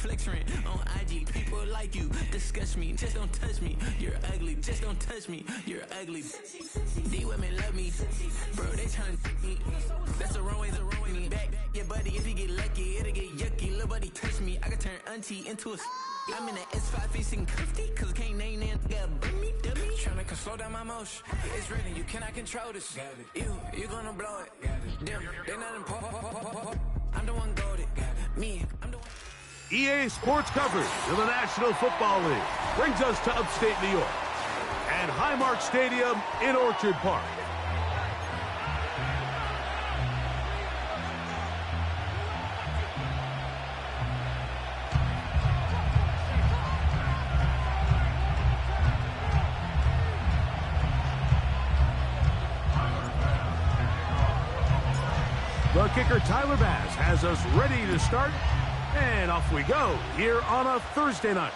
flex rent on IG. People like you disgust me. Just don't touch me. You're ugly. Just don't touch me. You're ugly. These women love me. Bro, they trying to me. That's the wrong way, the wrong way. Back your buddy, if you get lucky, it'll get yucky. Little buddy touch me. I can turn auntie into a. I'm in the S5 facing cuffy, cause I can't name that guy but me, dummy. Tryna slow down my motion. It's written, you cannot control this. You gonna blow it. Them, they not important. I'm the one goated. Me, I'm the one. EA Sports coverage of the National Football League brings us to upstate New York and Highmark Stadium in Orchard Park. The kicker, Tyler Bass, has us ready to start. And off we go here on a Thursday night.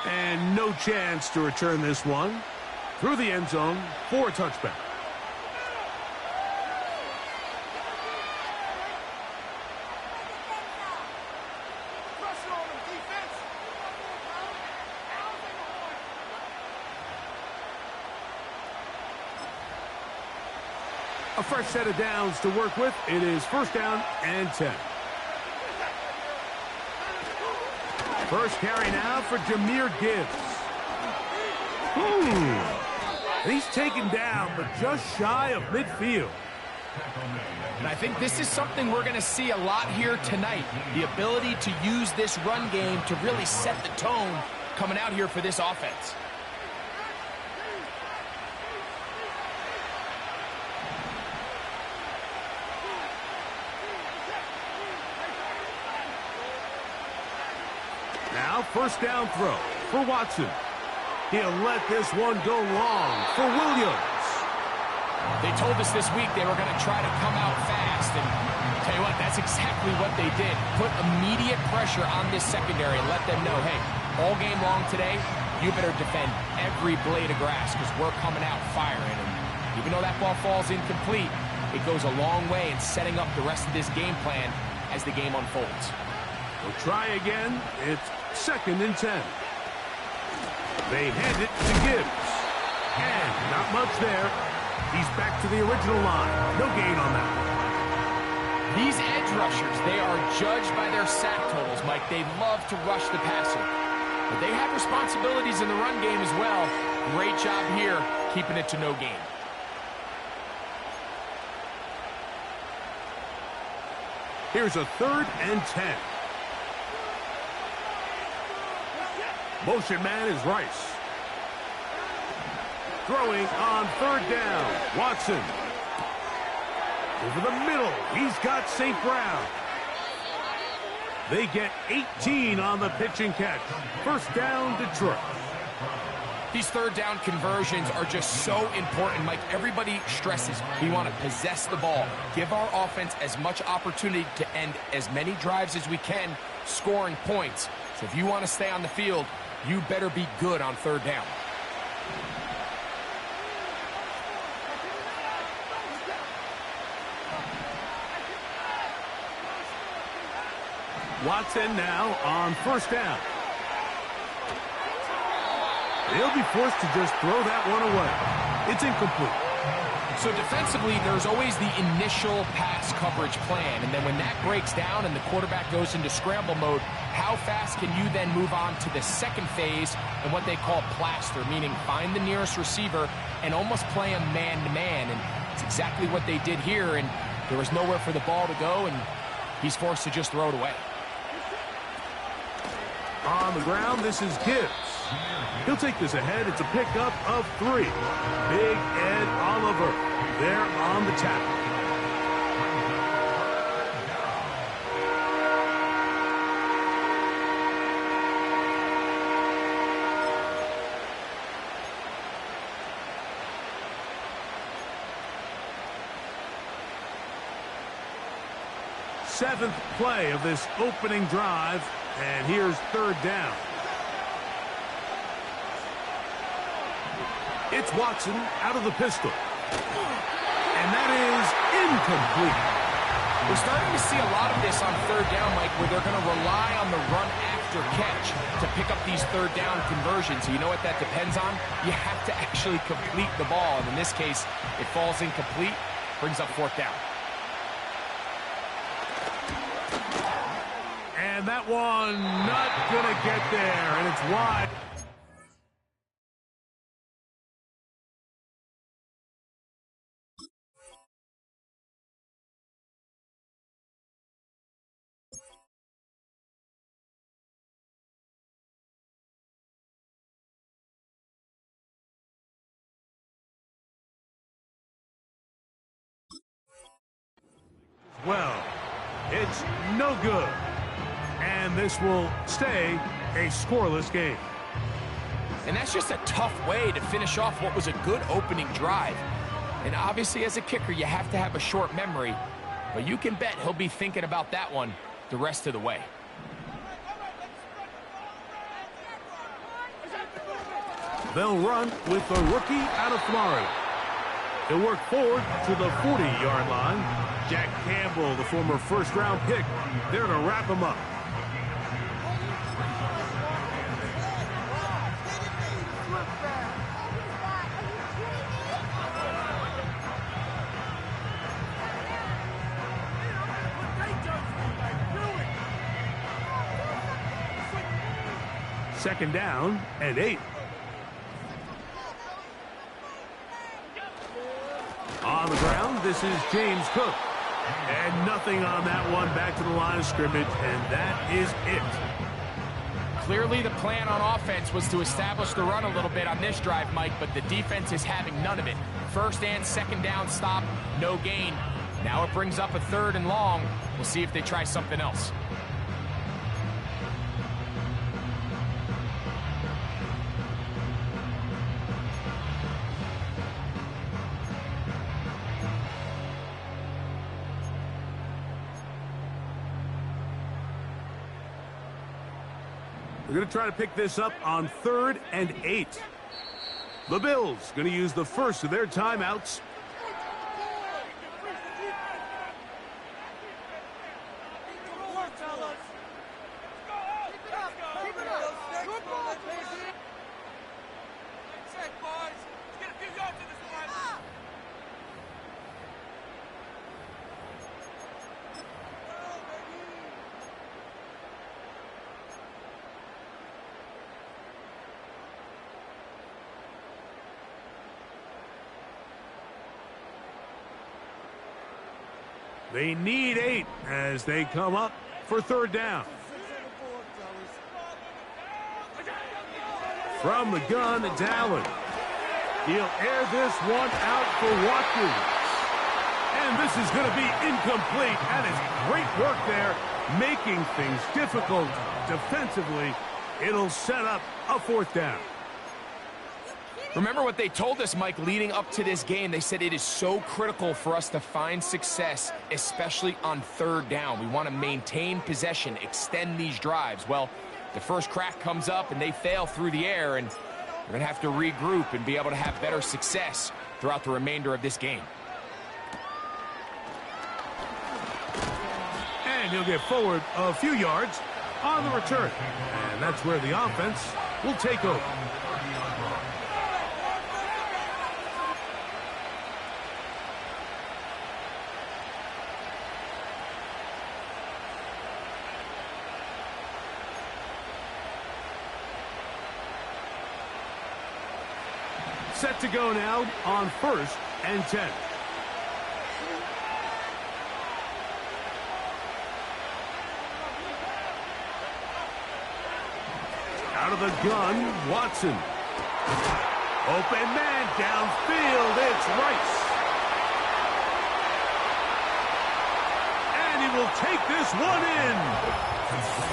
And no chance to return this one through the end zone for a touchback. A fresh set of downs to work with. It is first down and 10. First carry now for Jahmyr Gibbs. He's taken down, but just shy of midfield. And I think this is something we're going to see a lot here tonight. The ability to use this run game to really set the tone coming out here for this offense. Now, first down throw for Watson. He'll let this one go long for Williams. They told us this week they were going to try to come out fast, and I'll tell you what, that's exactly what they did. Put immediate pressure on this secondary and let them know, hey, all game long today, you better defend every blade of grass because we're coming out firing. And even though that ball falls incomplete, it goes a long way in setting up the rest of this game plan as the game unfolds. We'll try again. It's second and 10. They hand it to Gibbs. And not much there. He's back to the original line. No gain on that. These edge rushers, they are judged by their sack totals, Mike. They love to rush the passer. But they have responsibilities in the run game as well. Great job here, keeping it to no gain. Here's a third and 10. Motion man is Rice. Throwing on third down. Watson. Over the middle. He's got St. Brown. They get 18 on the pitch and catch. First down, Detroit. These third down conversions are just so important, Mike. Everybody stresses we want to possess the ball, give our offense as much opportunity to end as many drives as we can, scoring points. So if you want to stay on the field, you better be good on third down. Watson now on first down. He'll be forced to just throw that one away. It's incomplete. So defensively, there's always the initial pass coverage plan, and then when that breaks down and the quarterback goes into scramble mode, how fast can you then move on to the second phase and what they call plaster, meaning find the nearest receiver and almost play him man-to-man, and it's exactly what they did here, and there was nowhere for the ball to go, and he's forced to just throw it away. On the ground, this is Gibbs. He'll take this ahead. It's a pickup of 3. Big Ed Oliver there on the tackle. Seventh play of this opening drive, and here's third down. It's Watson out of the pistol. And that is incomplete. We're starting to see a lot of this on third down, Mike, where they're going to rely on the run after catch to pick up these third down conversions. So you know what that depends on? You have to actually complete the ball. And in this case, it falls incomplete, brings up fourth down. And that one not going to get there, and it's wide. Well, it's no good. And this will stay a scoreless game. And that's just a tough way to finish off what was a good opening drive. And obviously, as a kicker, you have to have a short memory. But you can bet he'll be thinking about that one the rest of the way. They'll run with the rookie out of Florida. He'll work forward to the 40-yard line. Jack Campbell, the former first-round pick, there to wrap him up. Second down and 8. On the ground, this is James Cook. And nothing on that one, back to the line of scrimmage, and that is it. Clearly the plan on offense was to establish the run a little bit on this drive, Mike, but the defense is having none of it. First and second down stop, no gain. Now it brings up a third and long. We'll see if they try something else. They're going to try to pick this up on 3rd and 8. The Bills going to use the first of their timeouts. They need 8 as they come up for 3rd down. From the gun, it's Allen. He'll air this one out for Watkins. And this is going to be incomplete. That is great work there, making things difficult defensively. It'll set up a 4th down. Remember what they told us, Mike, leading up to this game. They said it is so critical for us to find success, especially on 3rd down. We want to maintain possession, extend these drives. Well, the first crack comes up and they fail through the air, and we're going to have to regroup and be able to have better success throughout the remainder of this game. And he'll get forward a few yards on the return. And that's where the offense will take over. Set to go now on 1st and 10. Out of the gun, Watson. Open man downfield, it's Rice. And he will take this one in.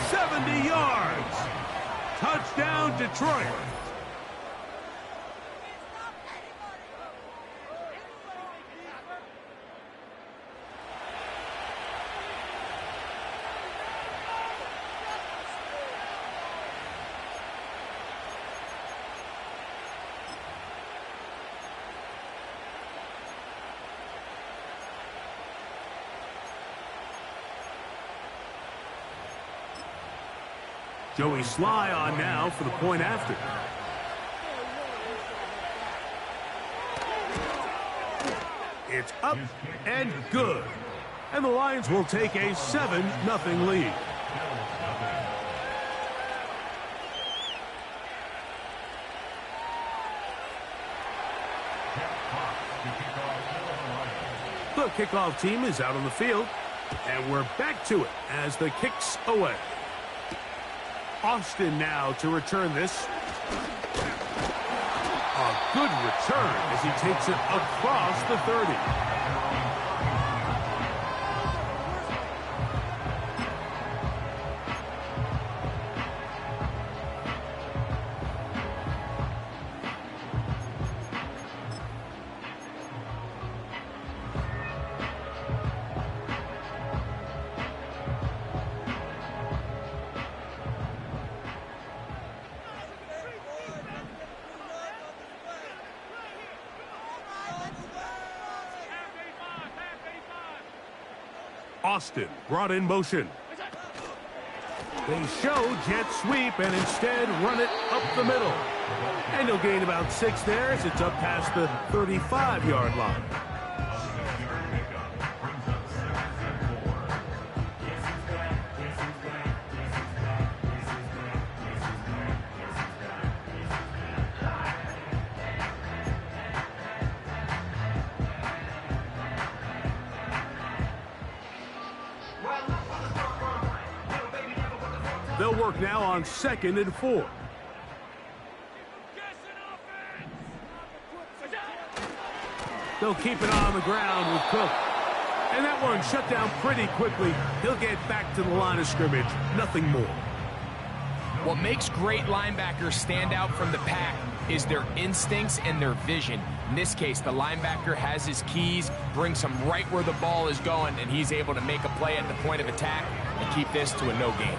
70 yards. Touchdown, Detroit. Joey Sly on now for the point after. It's up and good. And the Lions will take a 7-0 lead. The kickoff team is out on the field. And we're back to it as the kick's away. Austin now to return this. A good return as he takes it across the 30. Austin brought in motion. They show jet sweep and instead run it up the middle. And he'll gain about 6 there as it's up past the 35-yard line. They'll work now on 2nd and 4. They'll keep it on the ground with Cook. And that one shut down pretty quickly. He'll get back to the line of scrimmage. Nothing more. What makes great linebackers stand out from the pack is their instincts and their vision. In this case, the linebacker has his keys, brings him right where the ball is going, and he's able to make a play at the point of attack and keep this to a no gain.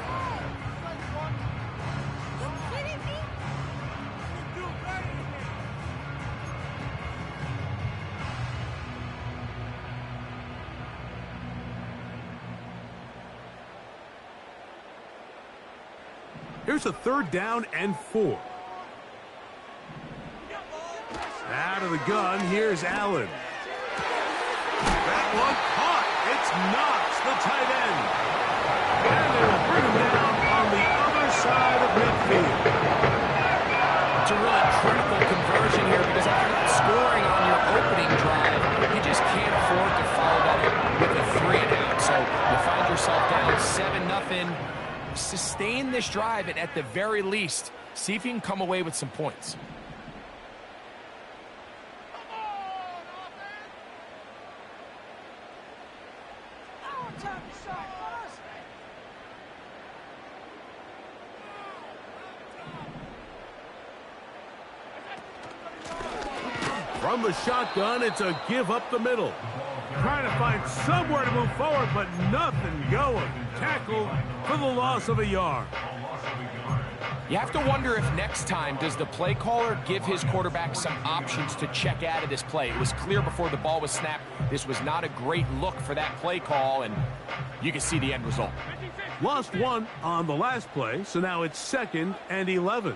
Here's a 3rd down and 4. Out of the gun, here's Allen. That one caught. It's Knox, the tight end. And they will bring him down on the other side of midfield. It's a really critical conversion here because if you're not scoring on your opening drive, you just can't afford to follow that up with a 3-and-out. So you find yourself down 7-0. Sustain this drive and at the very least see if you can come away with some points. From the shotgun, it's a give up the middle. Trying to find somewhere to move forward, but nothing going. Tackled for the loss of a yard. You have to wonder if next time does the play caller give his quarterback some options to check out of this play. It was clear before the ball was snapped this was not a great look for that play call, and you can see the end result. Lost 1 on the last play, so now it's 2nd and 11.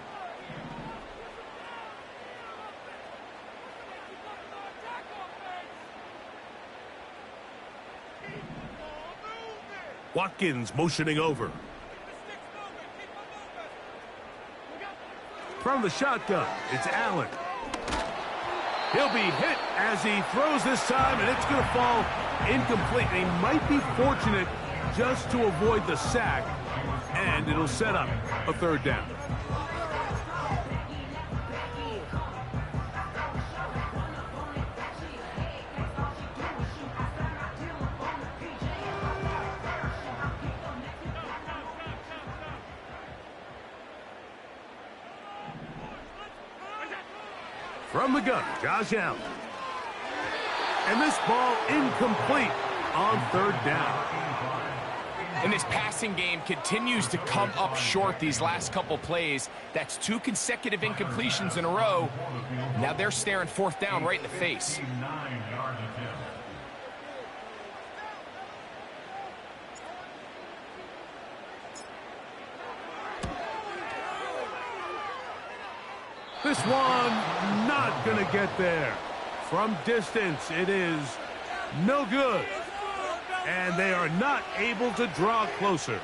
Watkins motioning over. From the shotgun, it's Allen. He'll be hit as he throws this time, and it's going to fall incomplete. He might be fortunate just to avoid the sack, and it'll set up a 3rd down. From the gun, Josh Allen. And this ball incomplete on 3rd down. And this passing game continues to come up short these last couple plays. That's 2 consecutive incompletions in a row. Now they're staring 4th down right in the face. This one not going to get there. From distance, it is no good. And they are not able to draw closer.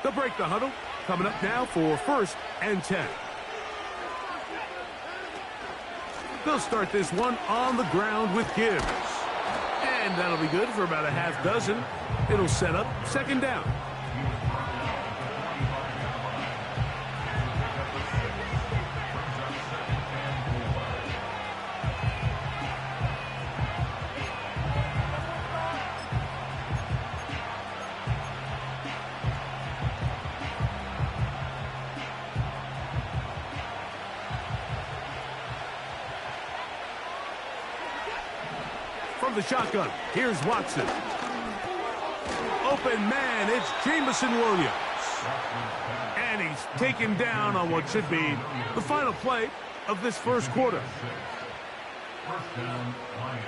They'll break the huddle. Coming up now for 1st and 10. They'll start this one on the ground with Gibbs. And that'll be good for about a half dozen. It'll set up 2nd down. From the shotgun, here's Watson. Open man, it's Jameson Williams. And he's taken down on what should be the final play of this 1st quarter. First down, Lions.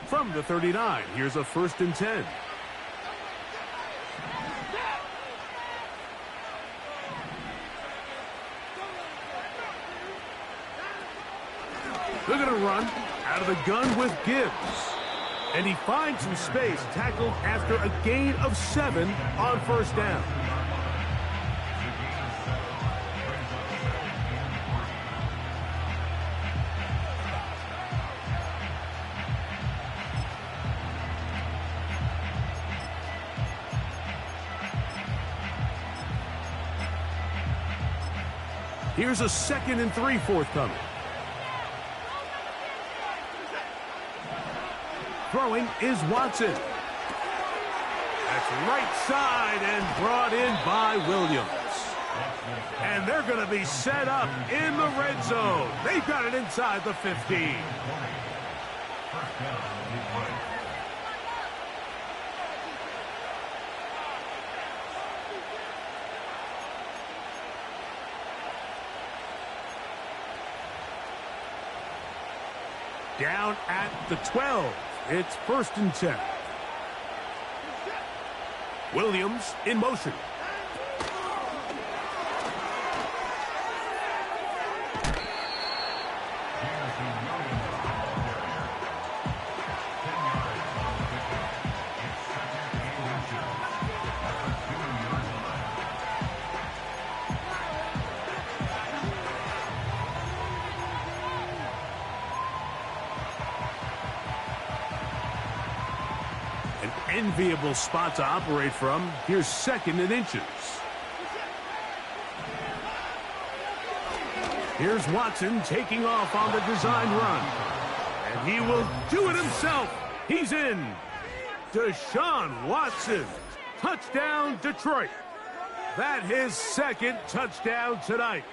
From the 39, here's a 1st and 10. They're going to run out of the gun with Gibbs. And he finds some space, tackled after a gain of 7 on 1st down. Here's a 2nd and 3 forthcoming. Throwing is Watson. That's right side and brought in by Williams. And they're going to be set up in the red zone. They've got it inside the 15. Down at the 12. It's 1st and 10. Williams in motion. Enviable spot to operate from. Here's 2nd and inches. Here's Watson taking off on the design run. And he will do it himself. He's in. Deshaun Watson. Touchdown, Detroit. That his 2nd touchdown tonight.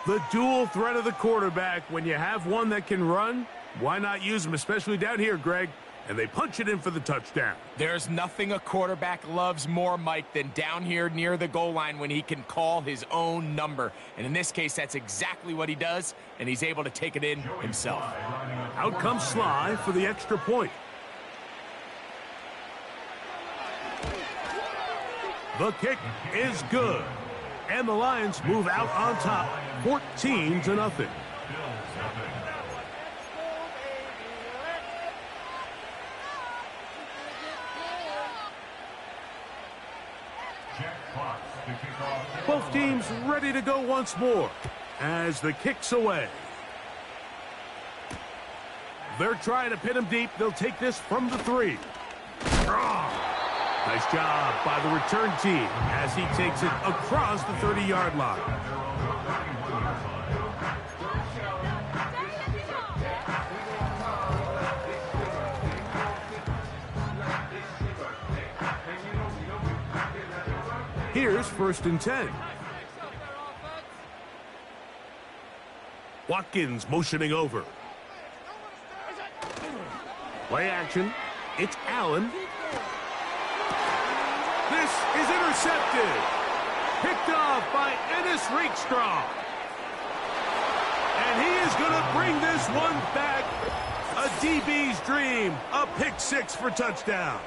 The dual threat of the quarterback. When you have one that can run, why not use him, especially down here, Greg? And they punch it in for the touchdown. There's nothing a quarterback loves more, Mike, than down here near the goal line when he can call his own number. And in this case, that's exactly what he does, and he's able to take it in himself. Out comes Sly for the extra point. The kick is good. And the Lions move out on top, 14-0. Both teams ready to go once more as the kick's away. They're trying to pin him deep. They'll take this from the 3. Nice job by the return team as he takes it across the 30-yard line. Here's 1st and 10. Watkins motioning over. Play action. It's Allen. This is intercepted. Picked off by Ennis Rakestraw. And he is going to bring this one back. A DB's dream. A pick 6 for touchdown.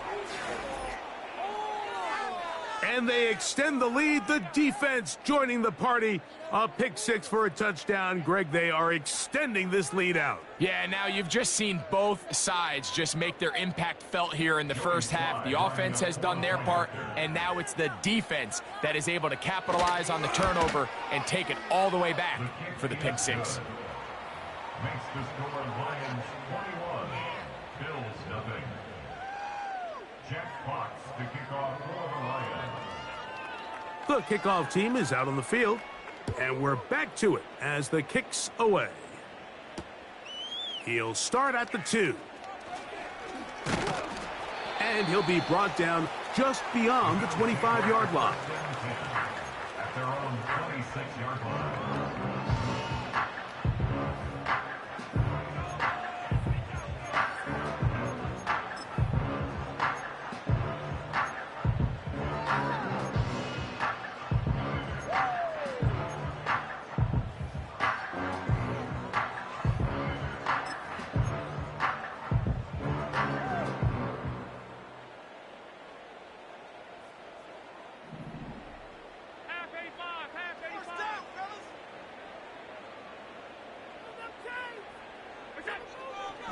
And they extend the lead. The defense joining the party. A pick 6 for a touchdown. Greg, they are extending this lead out. Yeah, now you've just seen both sides just make their impact felt here in the first half. The offense has done their part, and now it's the defense that is able to capitalize on the turnover and take it all the way back for the pick 6. Makes the score Lions 21, Bills nothing. Jack Fox to kick off for the Lions. The kickoff team is out on the field, and we're back to it as the kick's away. He'll start at the 2. And he'll be brought down just beyond the 25-yard line. At their own 26-yard line.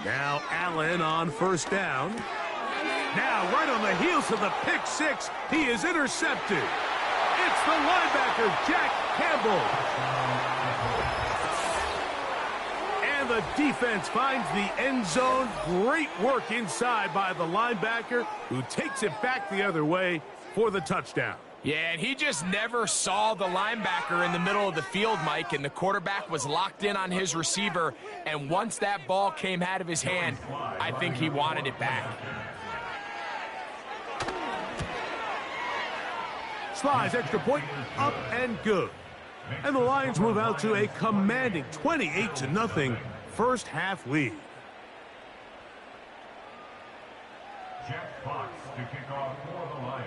Now Allen on 1st down. Now right on the heels of the pick 6, he is intercepted. It's the linebacker, Jack Campbell. And the defense finds the end zone. Great work inside by the linebacker, who takes it back the other way for the touchdown. Yeah, and he just never saw the linebacker in the middle of the field, Mike, and the quarterback was locked in on his receiver, and once that ball came out of his hand, I think he wanted it back. Slides extra point, up and good. And the Lions move out to a commanding 28-0 first half lead. Jack Fox to kick off for the Lions.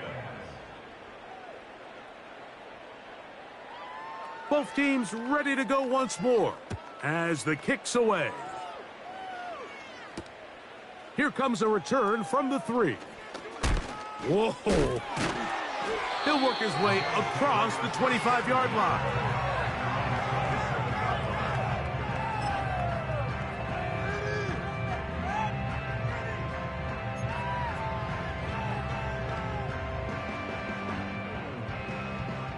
Both teams ready to go once more as the kick's away. Here comes a return from the 3. Whoa. He'll work his way across the 25-yard line.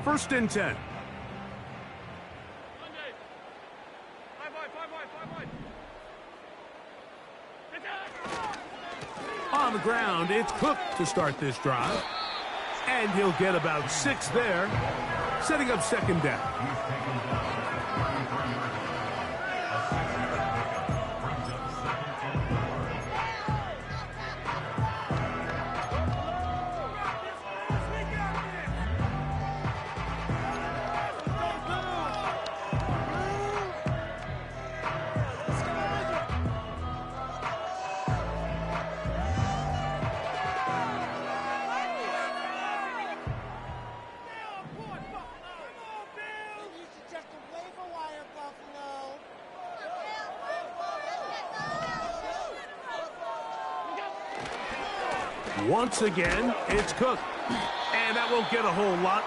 First and 10. On the ground, it's Cook to start this drive. And he'll get about 6 there, setting up 2nd down. Once again, it's Cook. And that won't get a whole lot.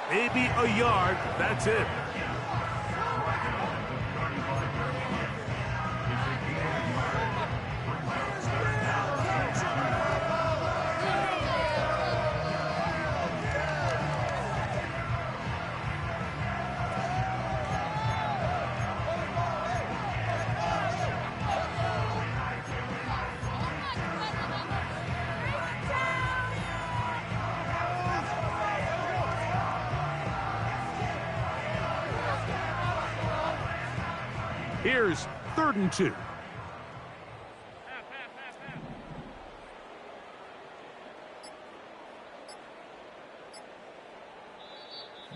Maybe a yard. That's it. Here's 3rd and 2.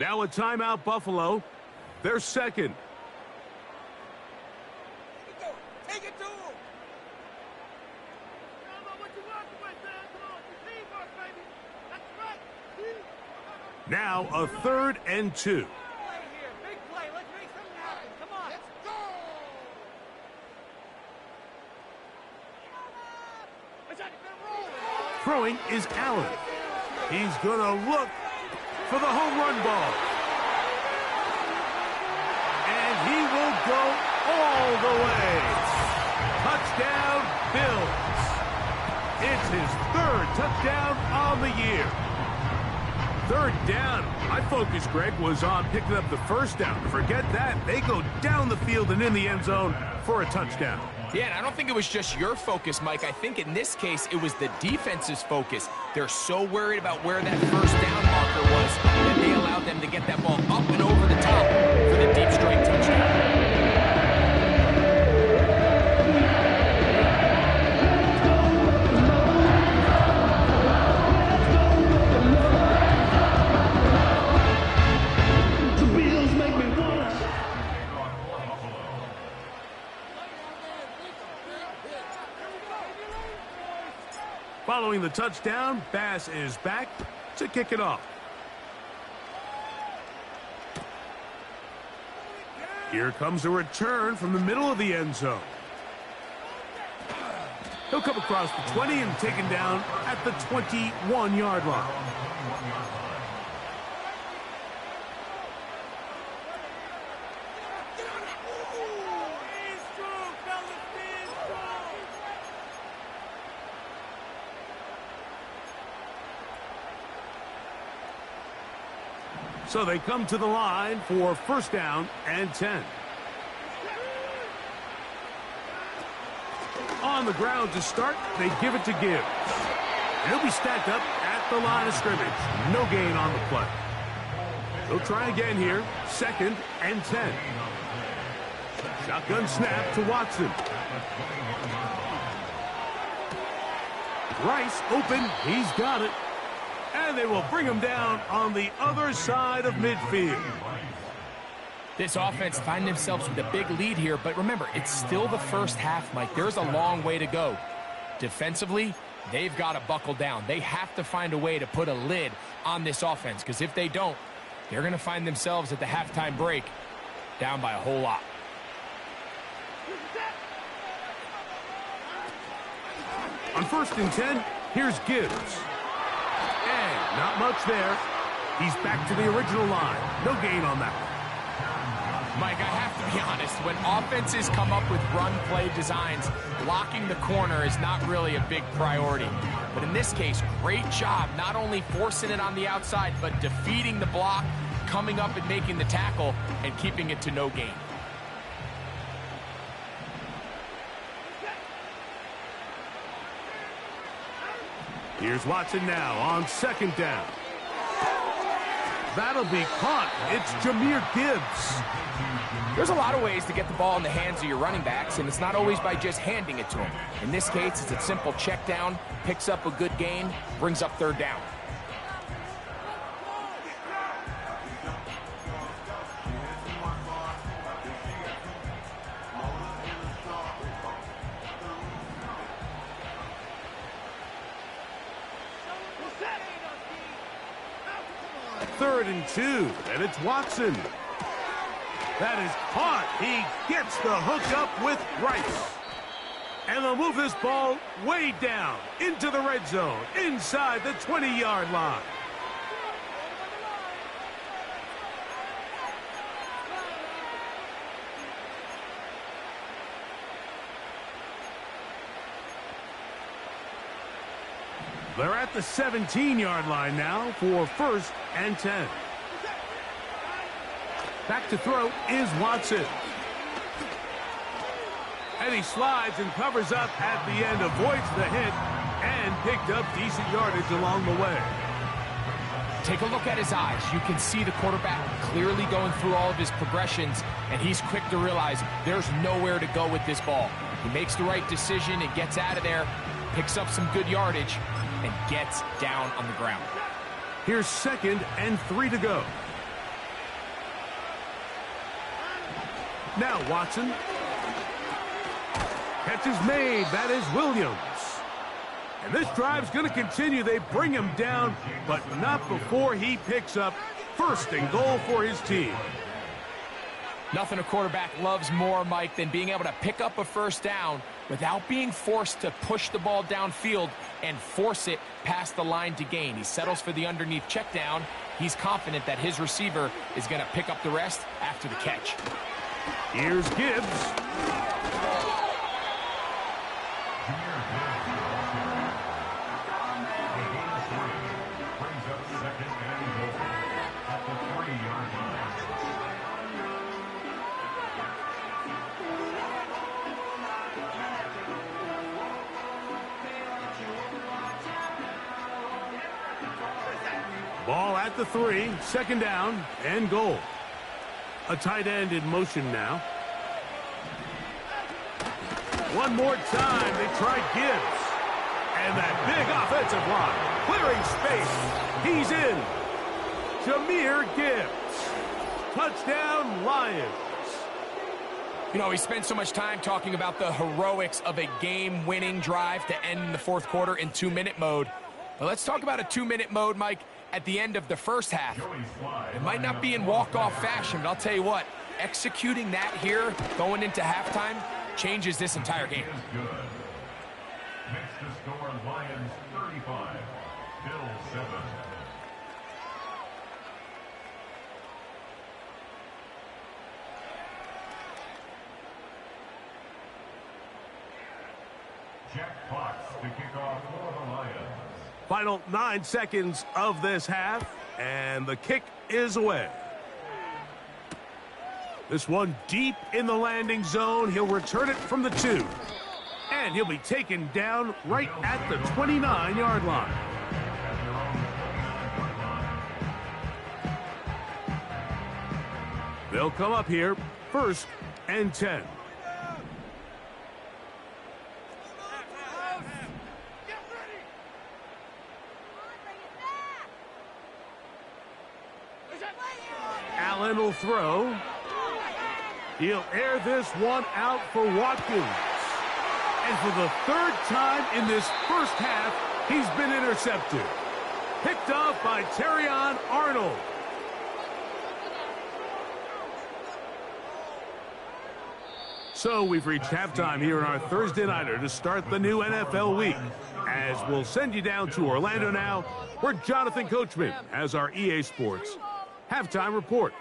Now a timeout, Buffalo. They're second. Take it to him. Now a 3rd and 2. Play here. Big play. Let's make something happen. Come on. Let's go. Throwing is Allen. He's going to look for the home run ball. And he will go all the way. Touchdown, Bills. It's his 3rd touchdown on the year. 3rd down. My focus, Greg, was on picking up the 1st down. Forget that. They go down the field and in the end zone for a touchdown. Yeah, and I don't think it was just your focus, Mike. I think in this case, it was the defense's focus. They're so worried about where that 1st down marker was that they allowed them to get that ball up and over the top for the deep straight touchdown. Following the touchdown, Bass is back to kick it off. Here comes a return from the middle of the end zone. He'll come across the 20 and taken down at the 21-yard line. So they come to the line for 1st down and 10. On the ground to start, they give it to Gibbs. He'll be stacked up at the line of scrimmage. No gain on the play. They'll try again here. 2nd and 10. Shotgun snap to Watson. Rice open. He's got it. And they will bring him down on the other side of midfield. This offense find themselves with a big lead here, but remember, it's still the 1st half, Mike. There's a long way to go. Defensively, they've got to buckle down. They have to find a way to put a lid on this offense, because if they don't, they're going to find themselves at the halftime break down by a whole lot. On 1st and 10, here's Gibbs. And not much there. He's back to the original line. No gain on that one. Mike, I have to be honest, when offenses come up with run play designs, blocking the corner is not really a big priority. But in this case, great job not only forcing it on the outside, but defeating the block, coming up and making the tackle, and keeping it to no gain. Here's Watson now on 2nd down. That'll be caught. It's Jahmyr Gibbs. There's a lot of ways to get the ball in the hands of your running backs, and it's not always by just handing it to them. In this case, it's a simple check down, picks up a good gain, brings up 3rd down. Third and 2, and it's Watson. That is caught. He gets the hook up with Rice. And they'll move this ball way down into the red zone, inside the 20-yard line. They're at the 17-yard line now for 1st and 10. Back to throw is Watson. And he slides and covers up at the end, avoids the hit, and picked up decent yardage along the way. Take a look at his eyes. You can see the quarterback clearly going through all of his progressions, and he's quick to realize there's nowhere to go with this ball. He makes the right decision and gets out of there, picks up some good yardage, and gets down on the ground. Here's 2nd and 3 to go. Now Watson. Catch is made. That is Williams. And this drive's going to continue. They bring him down, but not before he picks up first and goal for his team. Nothing a quarterback loves more, Mike, than being able to pick up a first down without being forced to push the ball downfield and force it past the line to gain. He settles for the underneath check down. He's confident that his receiver is going to pick up the rest after the catch. Here's Gibbs. Ball at the 3, second down and goal. A tight end in motion now. One more time, they try Gibbs. And that big offensive line, clearing space. He's in. Jahmyr Gibbs. Touchdown, Lions. You know, we spent so much time talking about the heroics of a game-winning drive to end the fourth quarter in 2-minute mode. But let's talk about a 2-minute mode, Mike, at the end of the first half. It might not be in walk-off fashion, but I'll tell you what, executing that here going into halftime changes this entire game. Next to score, Lions 35, Bills 7. Jack Fox to kick off for the Lions. Final 9 seconds of this half, and the kick is away. This one deep in the landing zone. He'll return it from the 2. And he'll be taken down right at the 29-yard line. They'll come up here, 1st and 10. Allen will throw. He'll air this one out for Watkins. And for the 3rd time in this first half, he's been intercepted. Picked off by Terrion Arnold. So we've reached halftime here in our Thursday Nighter to start the new NFL week. As we'll send you down to Orlando now, where Jonathan Coachman has our EA Sports halftime report.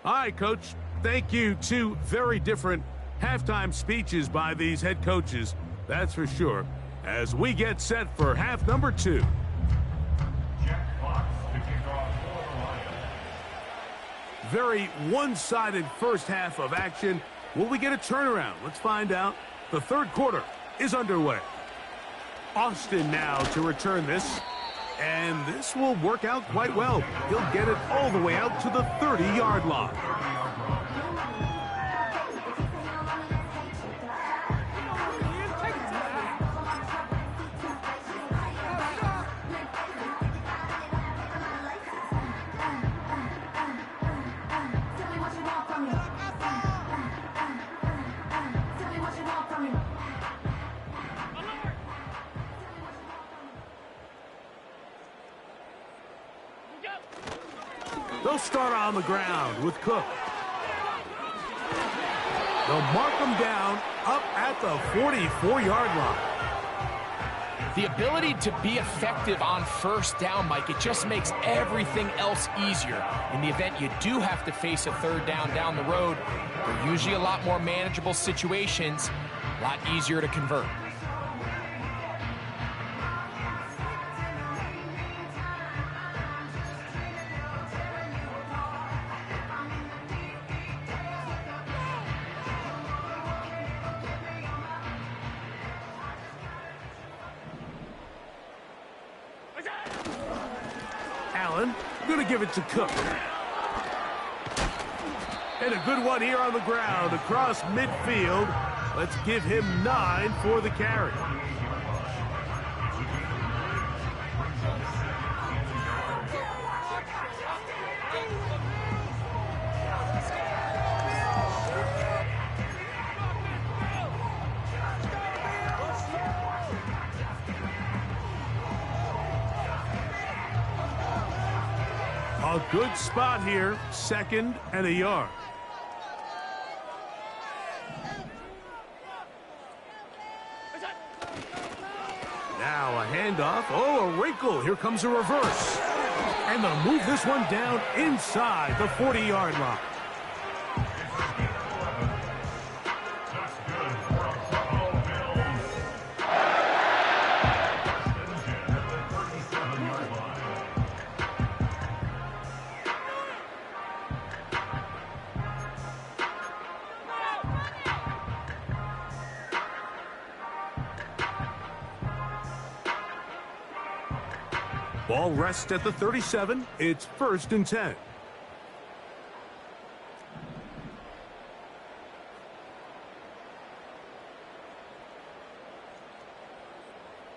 All right, Coach. Thank you. 2 very different halftime speeches by these head coaches. That's for sure. As we get set for half number 2. Jack Fox to kick off for the Lions. Very one-sided first half of action. Will we get a turnaround? Let's find out. The 3rd quarter is underway. Austin now to return this. And this will work out quite well. He'll get it all the way out to the 30-yard line. They'll start on the ground with Cook. They'll mark him down up at the 44-yard line. The ability to be effective on first down, Mike, it just makes everything else easier. In the event you do have to face a 3rd down the road, they're usually a lot more manageable situations, a lot easier to convert. Going to give it to Cook. And a good one here on the ground across midfield. Let's give him 9 for the carry. A good spot here, 2nd and a yard. Now a handoff. Oh, a wrinkle. Here comes a reverse. And they'll move this one down inside the 40-yard line. Ball rests at the 37. It's 1st and 10.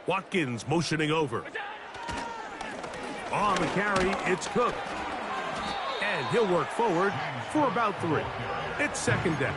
Watkins motioning over. On the carry, it's Cook. And he'll work forward for about 3. It's 2nd down.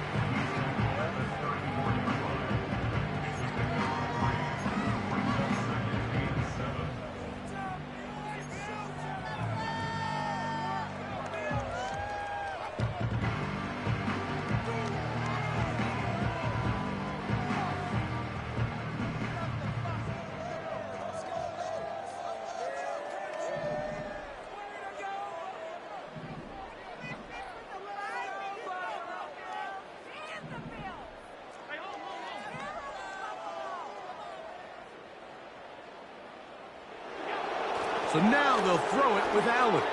So now they'll throw it with Allen.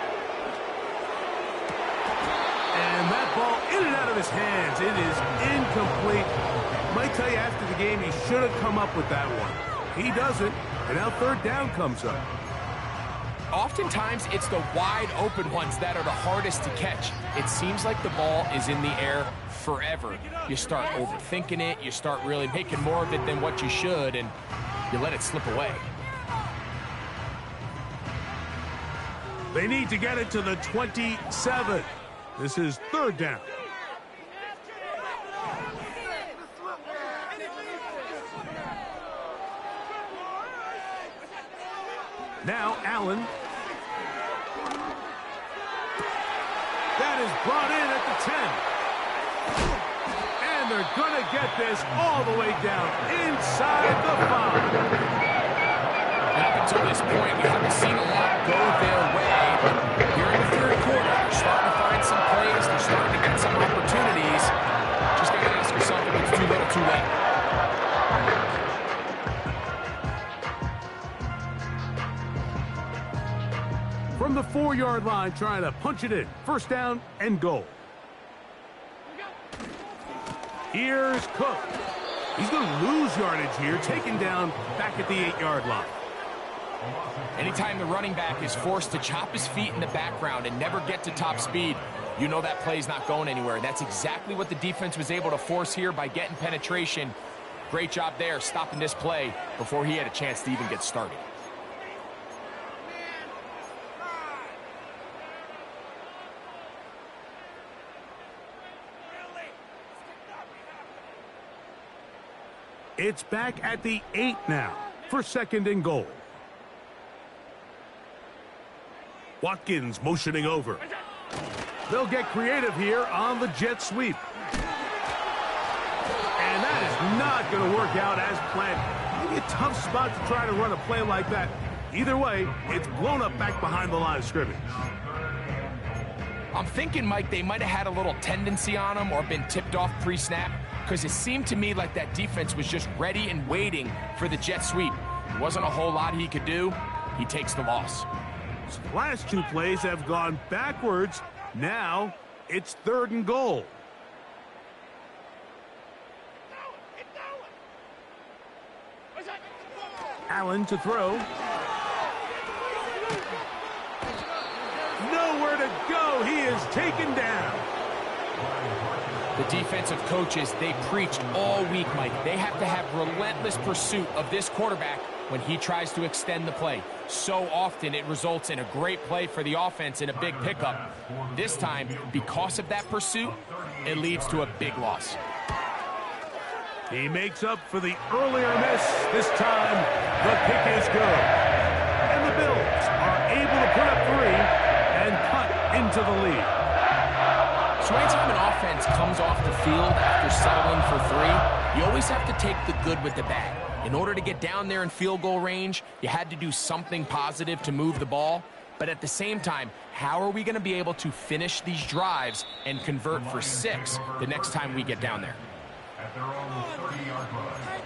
And that ball in and out of his hands. It is incomplete. Might tell you after the game he should have come up with that one. He doesn't, and now 3rd down comes up. Oftentimes, it's the wide open ones that are the hardest to catch. It seems like the ball is in the air forever. You start overthinking it. You start really making more of it than what you should, and you let it slip away. They need to get it to the 27. This is 3rd down. Now Allen. That is brought in at the 10. And they're going to get this all the way down inside the 5. And up until this point, we haven't seen a lot go their way. But here in the 3rd quarter, they're starting to find some plays. They're starting to get some opportunities. Just got to ask yourself if it's too little, too late. From the 4-yard line, trying to punch it in. 1st down and goal. Here's Cook. He's going to lose yardage here, taken down back at the 8-yard line. Anytime the running back is forced to chop his feet in the background and never get to top speed, you know that play's not going anywhere. That's exactly what the defense was able to force here by getting penetration. Great job there, stopping this play before he had a chance to even get started. It's back at the 8 now for 2nd and goal. Watkins motioning over. They'll get creative here on the jet sweep. And that is not going to work out as planned. Maybe a tough spot to try to run a play like that. Either way, it's blown up back behind the line of scrimmage. I'm thinking, Mike, they might have had a little tendency on him or been tipped off pre-snap, because it seemed to me like that defense was just ready and waiting for the jet sweep. There wasn't a whole lot he could do. He takes the loss. The last 2 plays have gone backwards. Now it's 3rd and goal. Allen to throw. No taken down. The defensive coaches, they preached all week, Mike. They have to have relentless pursuit of this quarterback when he tries to extend the play. So often it results in a great play for the offense and a big pickup. This time, because of that pursuit, it leads to a big loss. He makes up for the earlier miss. This time, the kick is good. And the Bills are able to put up 3 and cut into the lead. So anytime an offense comes off the field after settling for 3, you always have to take the good with the bad. In order to get down there in field goal range, you had to do something positive to move the ball. But at the same time, how are we going to be able to finish these drives and convert for 6 the next time we get down there? At their own 30-yard line.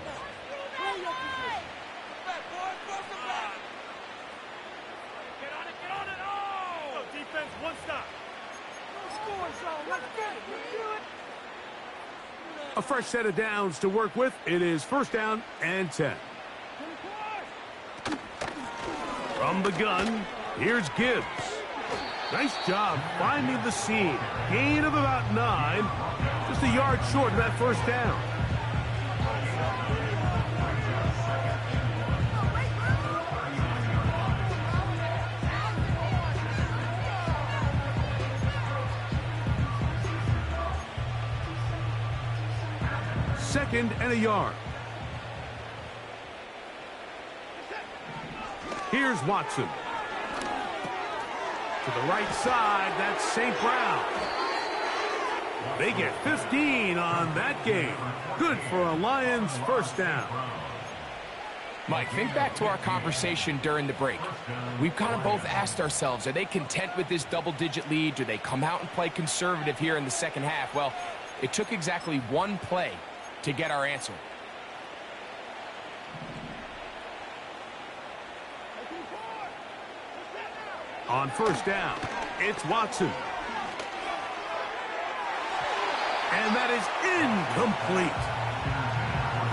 Get on it, oh! Defense, one stop. Score zone, let's get it, let's do it. A fresh set of downs to work with. It is 1st down and 10. From the gun, here's Gibbs. Nice job finding the seam. Gain of about 9. Just a yard short of that 1st down. Second and a yard. Here's Watson. To the right side, that's St. Brown. They get 15 on that game. Good for a Lions 1st down. Mike, think back to our conversation during the break. We've kind of both asked ourselves, are they content with this double-digit lead? Do they come out and play conservative here in the second half? Well, it took exactly 1 play to get our answer. On 1st down, it's Watson. And that is incomplete.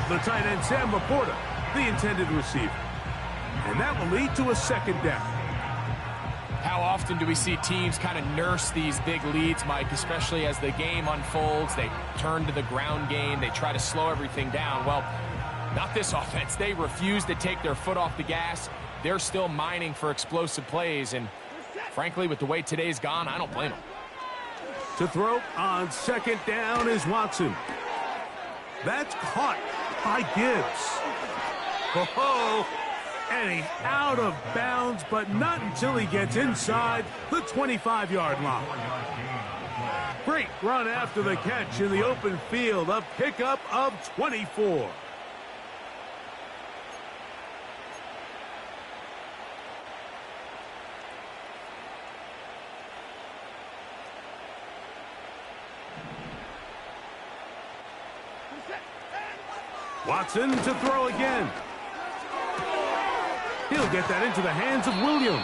The tight end, Sam Laporta, the intended receiver. And that will lead to a 2nd down. How often do we see teams kind of nurse these big leads, Mike, especially as the game unfolds? They turn to the ground game. They try to slow everything down. Well, not this offense. They refuse to take their foot off the gas. They're still mining for explosive plays. And frankly, with the way today's gone, I don't blame them. To throw on 2nd down is Watson. That's caught by Gibbs. Oh, and he's out of bounds, but not until he gets inside the 25-yard line. Great run after the catch in the open field. A pickup of 24. Watson to throw again. He'll get that into the hands of Williams.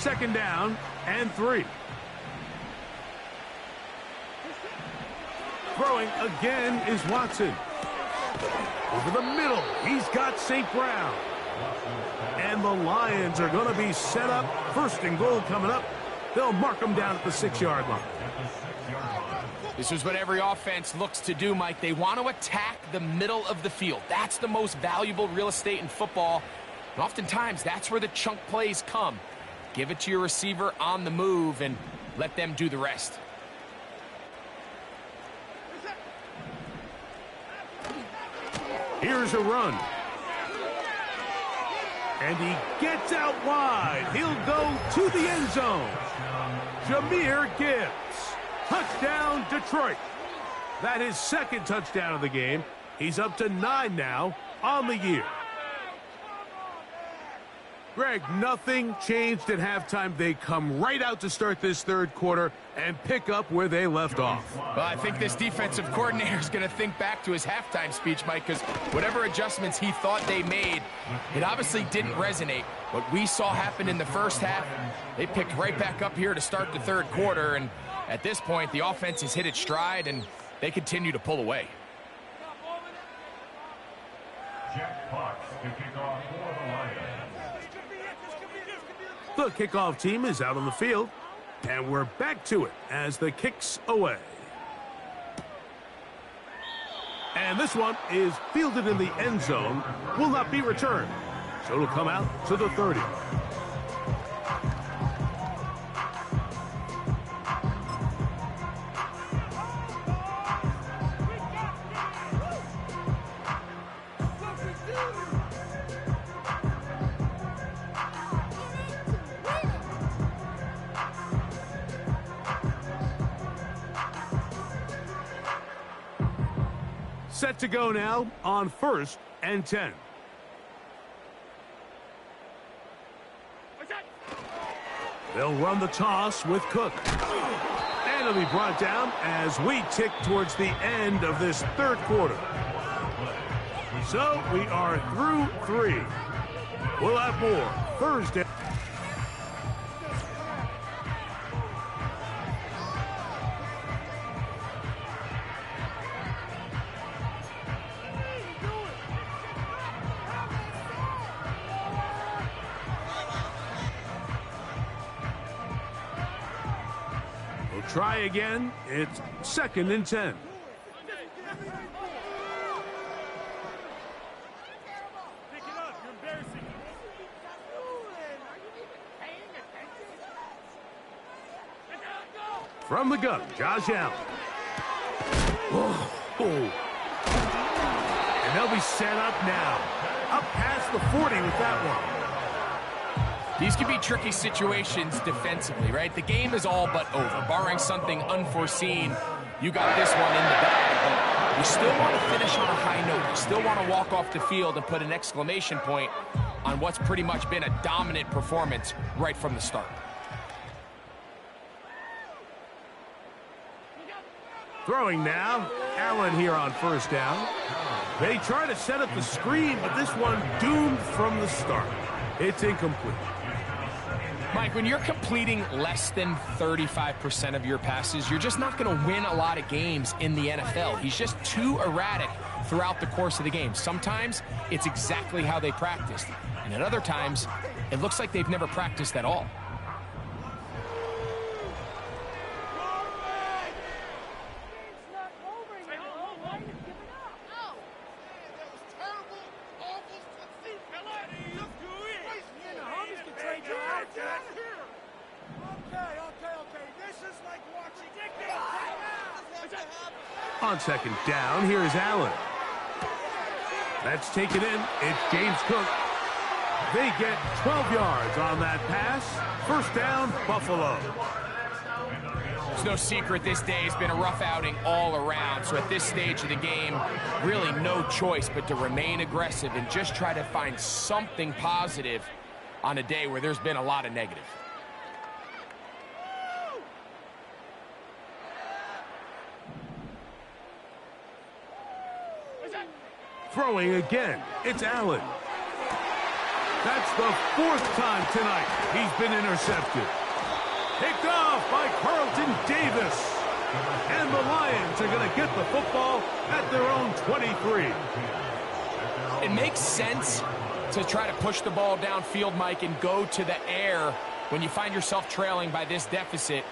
Second down and 3. Throwing again is Watson. Over the middle, he's got St. Brown. And the Lions are going to be set up. 1st and goal coming up. They'll mark them down at the 6-yard line. This is what every offense looks to do, Mike. They want to attack the middle of the field. That's the most valuable real estate in football. And oftentimes, that's where the chunk plays come. Give it to your receiver on the move and let them do the rest. Here's a run. And he gets out wide. He'll go to the end zone. Jahmyr Gibbs. Touchdown, Detroit. That is 2nd touchdown of the game. He's up to 9 now on the year. Greg, nothing changed at halftime. They come right out to start this 3rd quarter and pick up where they left off. Well, I think this defensive coordinator is going to think back to his halftime speech, Mike, because whatever adjustments he thought they made, it obviously didn't resonate. What we saw happen in the 1st half, they picked right back up here to start the 3rd quarter, and At this point, the offense has hit its stride, and they continue to pull away. Jack Fox to kick off for the Lions. The kickoff team is out on the field, and we're back to it as the kick's away. And this one is fielded in the end zone, will not be returned. So it'll come out to the 30. Set to go now on 1st and 10. They'll run the toss with Cook. And it'll be brought down as we tick towards the end of this third quarter. So we are through 3. We'll have more Thursday. Try again. It's 2nd and 10. Pick it up. You're embarrassing. From the gun, Josh Allen. Oh. And they'll be set up now. Up past the 40 with that one. These can be tricky situations defensively, right? The game is all but over. Barring something unforeseen, you got this one in the bag, but you still want to finish on a high note. You still want to walk off the field and put an exclamation point on what's pretty much been a dominant performance right from the start. Throwing now, Allen here on 1st down. They try to set up the screen, but this one doomed from the start. It's incomplete. Mike, when you're completing less than 35% of your passes, you're just not going to win a lot of games in the NFL. He's just too erratic throughout the course of the game. Sometimes it's exactly how they practiced, and at other times, it looks like they've never practiced at all. On 2nd down, here is Allen. That's taken in. It's James Cook. They get 12 yards on that pass. 1st down, Buffalo. It's no secret this day has been a rough outing all around. So at this stage of the game, really no choice but to remain aggressive and just try to find something positive on a day where there's been a lot of negative. Throwing again, it's Allen. That's the 4th time tonight he's been intercepted. Picked off by Carlton Davis. And the Lions are going to get the football at their own 23. It makes sense to try to push the ball downfield, Mike, and go to the air when you find yourself trailing by this deficit.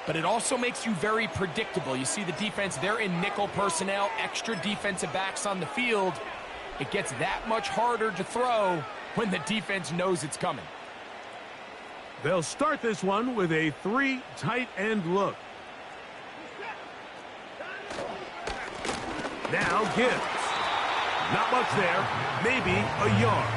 But it also makes you very predictable. You see the defense, they're in nickel personnel, extra defensive backs on the field. It gets that much harder to throw when the defense knows it's coming. They'll start this one with a 3 tight end look. Now Gibbs. Not much there, maybe a yard.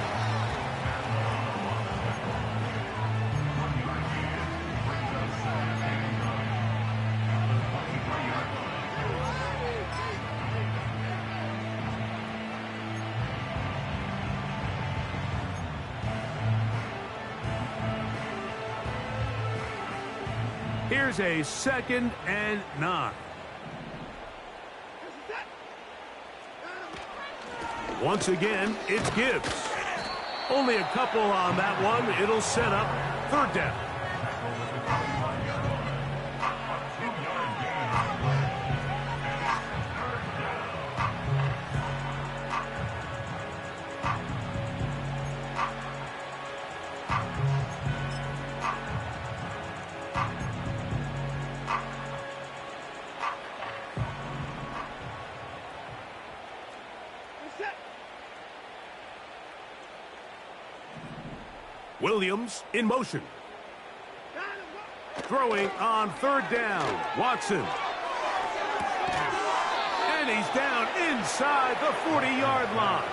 Here's a 2nd and 9. Once again, it's Gibbs. Only a couple on that one. It'll set up 3rd down. Williams in motion. Throwing on third down. Watson. And he's down inside the 40-yard line.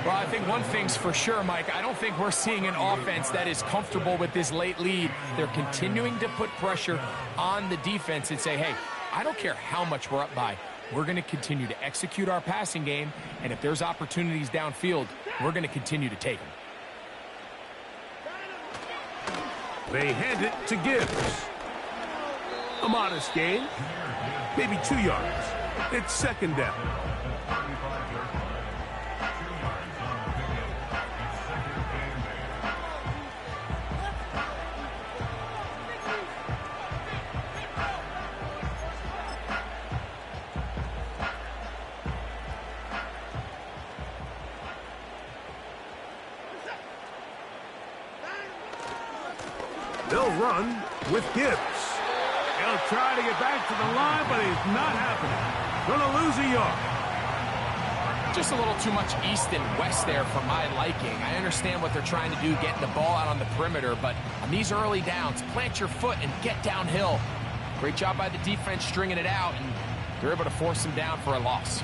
Well, I think one thing's for sure, Mike. I don't think we're seeing an offense that is comfortable with this late lead. They're continuing to put pressure on the defense and say, hey, I don't care how much we're up by. We're going to continue to execute our passing game, and if there's opportunities downfield, we're going to continue to take them. They hand it to Gibbs. A modest gain, maybe 2 yards. It's second down. They'll run with Gibbs. He'll try to get back to the line, but he's not happening. Gonna lose a yard. Just a little too much east and west there for my liking. I understand what they're trying to do, getting the ball out on the perimeter, but on these early downs, plant your foot and get downhill. Great job by the defense stringing it out, and they're able to force him down for a loss.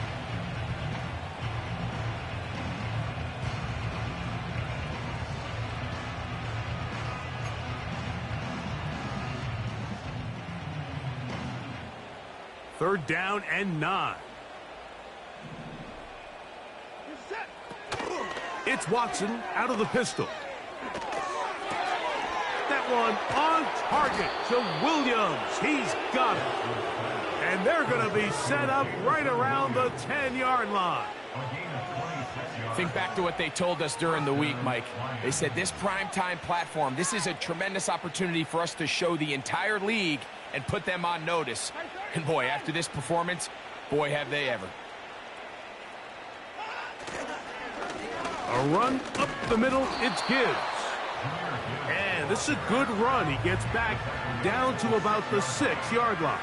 Third down and 9. It's Watson out of the pistol. That one on target to Williams. He's got it. And they're going to be set up right around the 10-yard line. Think back to what they told us during the week, Mike. They said this primetime platform, this is a tremendous opportunity for us to show the entire league and put them on notice. And boy, after this performance, boy, have they ever. A run up the middle, it's Gibbs. And this is a good run. He gets back down to about the 6-yard line.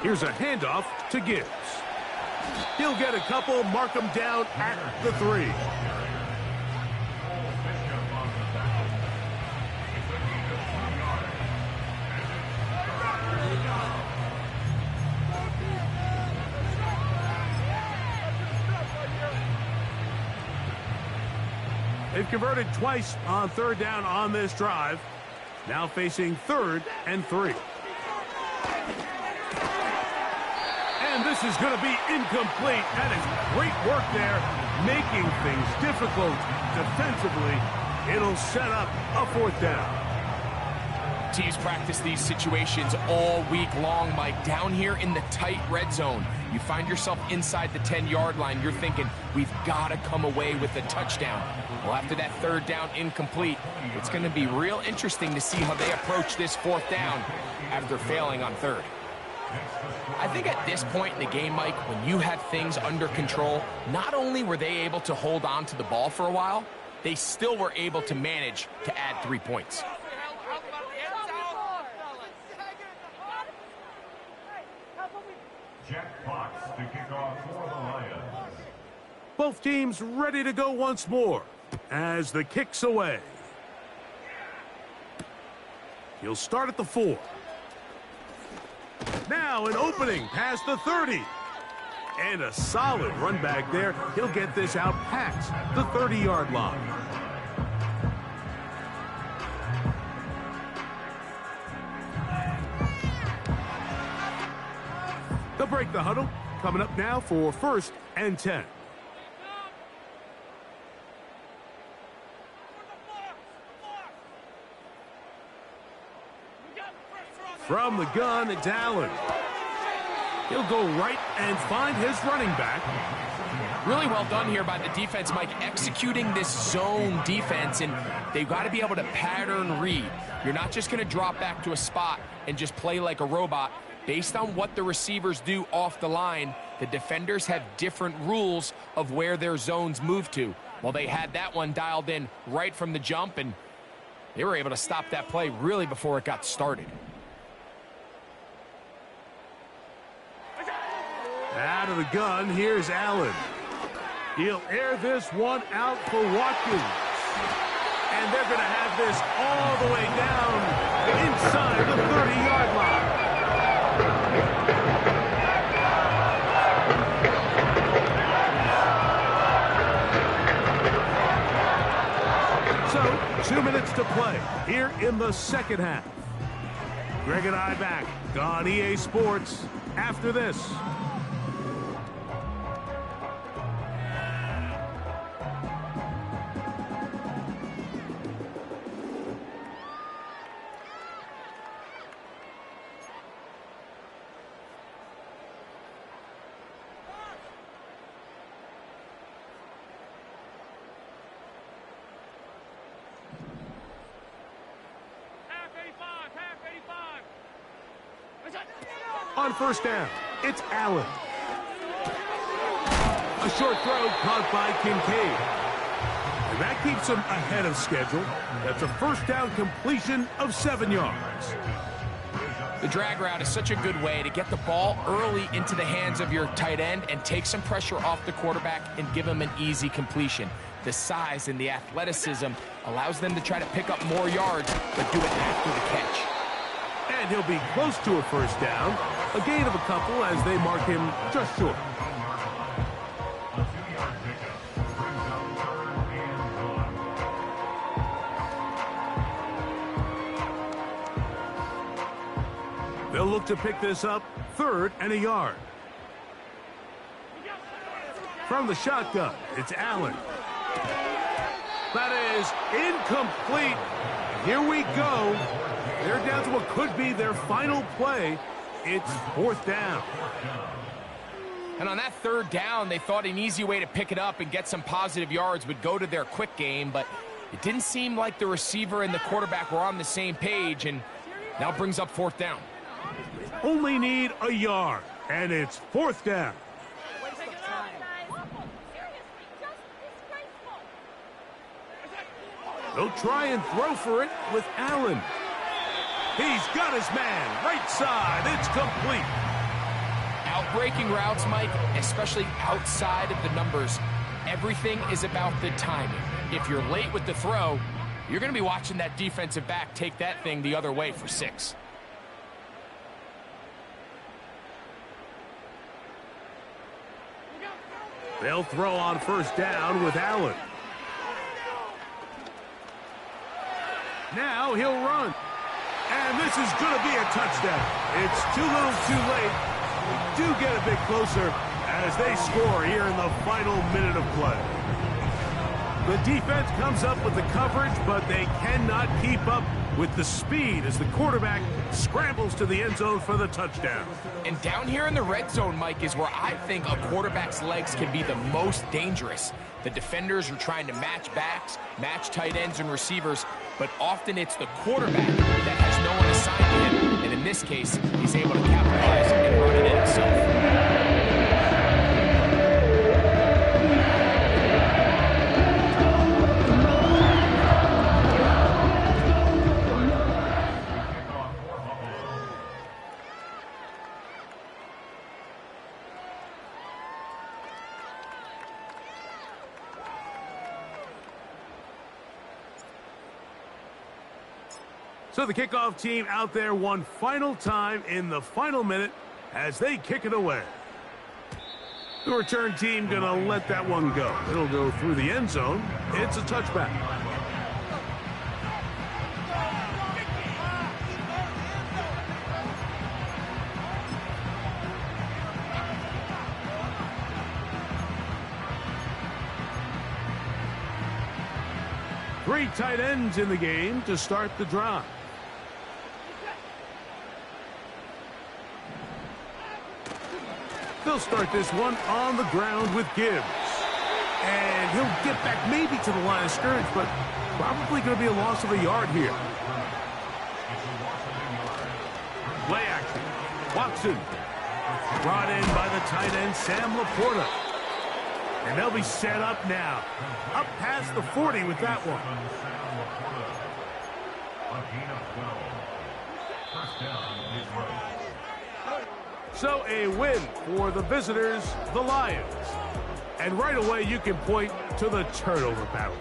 Here's a handoff to Gibbs. He'll get a couple, mark him down at the 3. They've converted twice on third down on this drive. Now facing 3rd and 3. And this is going to be incomplete. That is great work there, making things difficult defensively. It'll set up a 4th down. Teams practice these situations all week long, Mike. Down here in the tight red zone, you find yourself inside the 10-yard line. You're thinking, we've got to come away with a touchdown. Well, after that 3rd down incomplete, it's going to be real interesting to see how they approach this 4th down after failing on 3rd. I think at this point in the game, Mike, when you have things under control, not only were they able to hold on to the ball for a while, they still were able to manage to add 3 points. Jack Fox to kick off for the Lions. Both teams ready to go once more as the kick's away. He'll start at the 4. Now an opening past the 30. And a solid run back there. He'll get this out past the 30-yard line. They'll break the huddle. Coming up now for 1st and 10. From the gun, it's Allen. He'll go right and find his running back. Really well done here by the defense, Mike, executing this zone defense, and they've got to be able to pattern read. You're not just going to drop back to a spot and just play like a robot. Based on what the receivers do off the line, the defenders have different rules of where their zones move to. Well, they had that one dialed in right from the jump, and they were able to stop that play really before it got started. Out of the gun, here's Allen. He'll air this one out for Watkins. And they're going to have this all the way down inside the 30-yard line. So, 2 minutes to play here in the second half. Greg and I back on EA Sports after this. On first down, it's Allen. A short throw caught by Kincaid. And that keeps him ahead of schedule. That's a first down completion of 7 yards. The drag route is such a good way to get the ball early into the hands of your tight end and take some pressure off the quarterback and give him an easy completion. The size and the athleticism allows them to try to pick up more yards, but do it after the catch. And he'll be close to a first down. A gain of a couple as they mark him just short. They'll look to pick this up 3rd and a yard. From the shotgun, it's Allen. That is incomplete. Here we go. They're down to what could be their final play. It's 4th down. And on that 3rd down, they thought an easy way to pick it up and get some positive yards would go to their quick game, but it didn't seem like the receiver and the quarterback were on the same page, and now brings up 4th down. Only need a yard, and it's 4th down. They'll try and throw for it with Allen. He's got his man, right side, it's complete. Outbreaking routes, Mike, especially outside of the numbers, everything is about the timing. If you're late with the throw, you're going to be watching that defensive back take that thing the other way for 6. They'll throw on first down with Allen. Now he'll run. And this is going to be a touchdown. It's too little too late. We do get a bit closer as they score here in the final minute of play. The defense comes up with the coverage, but they cannot keep up with the speed as the quarterback scrambles to the end zone for the touchdown. And down here in the red zone, Mike, is where I think a quarterback's legs can be the most dangerous. The defenders are trying to match backs, match tight ends and receivers, but often it's the quarterback that has no one assigned to him. And in this case, he's able to capitalize and run it in himself. So the kickoff team out there one final time in the final minute as they kick it away. The return team going to let that one go. It'll go through the end zone. It's a touchback. Three tight ends in the game to start the drive. They'll start this one on the ground with Gibbs. And he'll get back maybe to the line of scrimmage, but probably going to be a loss of a yard here. Play action. Watson. Brought in by the tight end, Sam Laporta. And they'll be set up now. Up past the 40 with that one. So a win for the visitors, the Lions. And right away you can point to the turnover battle.